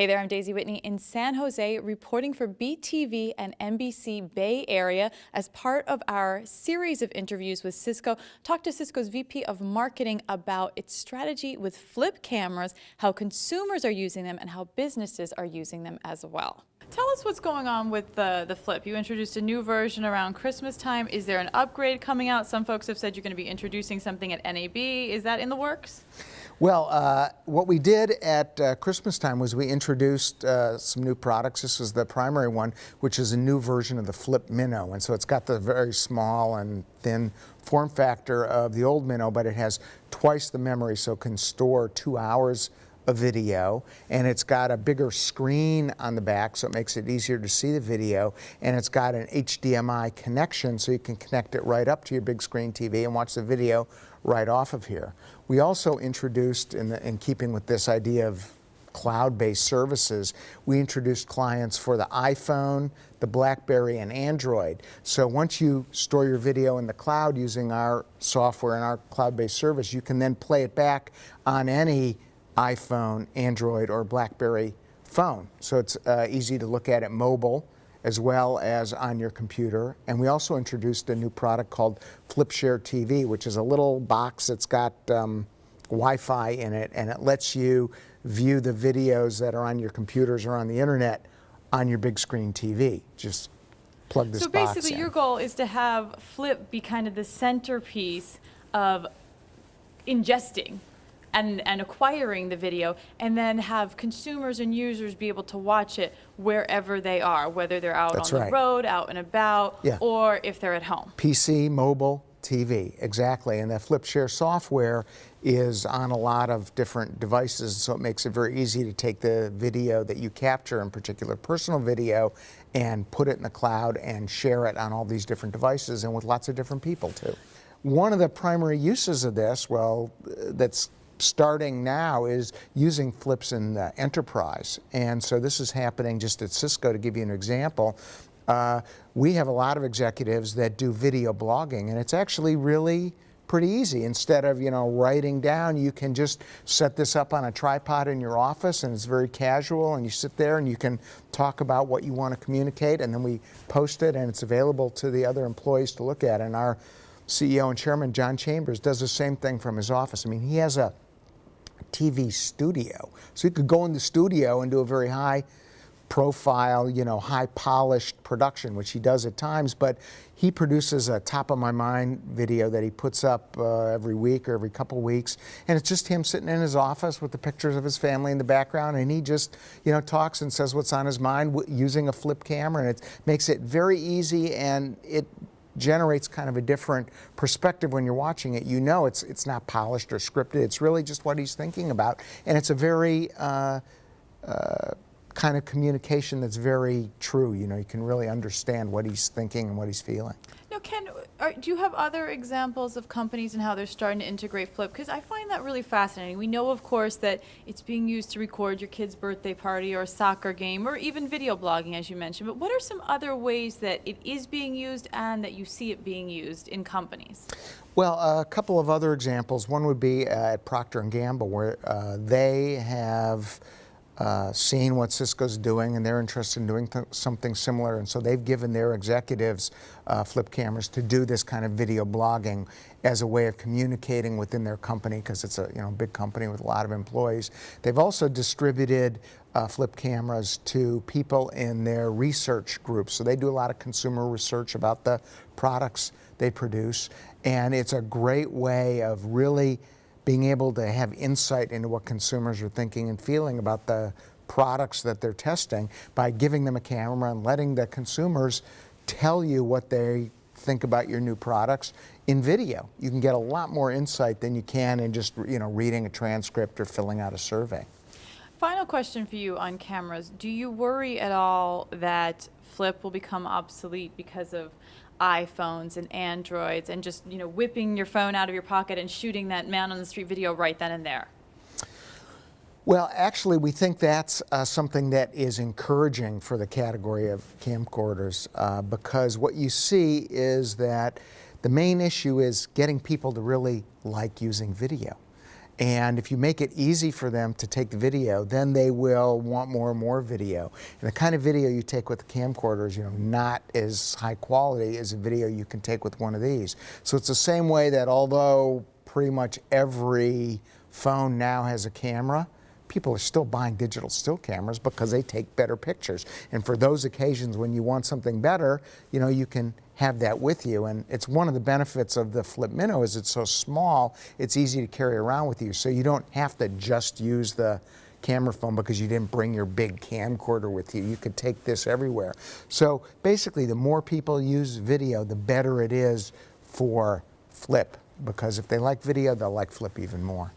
Hey there, I'm Daisy Whitney in San Jose, reporting for BTV and NBC Bay Area as part of our series of interviews with Cisco. Talked to Cisco's VP of Marketing about its strategy with flip cameras, how consumers are using them, and how businesses are using them as well. Tell us what's going on with the Flip. You introduced a new version around Christmas time. Is there an upgrade coming out? Some folks have said you're going to be introducing something at NAB. Is that in the works? Well, what we did at Christmas time was we introduced some new products. This was the primary one, which is a new version of the Flip Minnow. And so it's got the very small and thin form factor of the old Minnow, but it has twice the memory, so it can store 2 hours of video. And it's got a bigger screen on the back, so it makes it easier to see the video. And it's got an HDMI connection, so you can connect it right up to your big screen TV and watch the video right off of here. We also introduced, in keeping with this idea of cloud-based services, we introduced clients for the iPhone, the BlackBerry, and Android. So once you store your video in the cloud using our software and our cloud-based service, you can then play it back on any iPhone, Android, or BlackBerry phone. So it's easy to look at it mobile as well as on your computer. And we also introduced a new product called Flip Share TV, which is a little box that's got Wi-Fi in it, and it lets you view the videos that are on your computers or on the internet on your big screen TV. Just plug this box in. So basically your goal is to have Flip be kind of the centerpiece of ingesting and acquiring the video, and then have consumers and users be able to watch it wherever they are, whether they're out on the road, out and about, or if they're at home. PC, mobile, TV, exactly. And that Flip Share software is on a lot of different devices, so it makes it very easy to take the video that you capture, in particular personal video, and put it in the cloud and share it on all these different devices and with lots of different people too. One of the primary uses of this, well, that's starting now, is using flips in the enterprise. And so this is happening just at Cisco. To give you an example, we have a lot of executives that do video blogging, and it's actually really pretty easy. Instead of, writing down, you can just set this up on a tripod in your office, and it's very casual, and you sit there and you can talk about what you want to communicate, and then we post it, and it's available to the other employees to look at. And our CEO and chairman, John Chambers, does the same thing from his office. I mean, he has a TV studio, so he could go in the studio and do a very high profile, high polished production, which he does at times, but he produces a top of my mind video that he puts up every week or every couple weeks, and it's just him sitting in his office with the pictures of his family in the background, and he just talks and says what's on his mind using a flip camera, and it makes it very easy, and it generates kind of a different perspective when you're watching it. It's not polished or scripted. It's really just what he's thinking about, and it's a very kind of communication that's very true. You can really understand what he's thinking and what he's feeling. Now, Ken, do you have other examples of companies and how they're starting to integrate Flip? Because I find that really fascinating. We know, of course, that it's being used to record your kid's birthday party or a soccer game or even video blogging, as you mentioned. But what are some other ways that it is being used and that you see it being used in companies? Well, a couple of other examples. One would be at Proctor Gamble, where they have seeing what Cisco's doing, and they're interested in doing something similar, and so they've given their executives flip cameras to do this kind of video blogging as a way of communicating within their company, because it's a big company with a lot of employees. They've also distributed flip cameras to people in their research groups, so they do a lot of consumer research about the products they produce, and it's a great way of really being able to have insight into what consumers are thinking and feeling about the products that they're testing by giving them a camera and letting the consumers tell you what they think about your new products in video. You can get a lot more insight than you can in just reading a transcript or filling out a survey. Final question for you on cameras. Do you worry at all that Flip will become obsolete because of iPhones and Androids and just whipping your phone out of your pocket and shooting that man on the street video right then and there? Well, actually, we think that's something that is encouraging for the category of camcorders, because what you see is that the main issue is getting people to really like using video. And if you make it easy for them to take the video, then they will want more and more video. And the kind of video you take with the camcorder is, not as high quality as a video you can take with one of these. So it's the same way that although pretty much every phone now has a camera, people are still buying digital still cameras because they take better pictures. And for those occasions when you want something better, you can have that with you. And it's one of the benefits of the Flip Minnow is it's so small, it's easy to carry around with you. So you don't have to just use the camera phone because you didn't bring your big camcorder with you. You could take this everywhere. So basically, the more people use video, the better it is for Flip, because if they like video, they'll like Flip even more.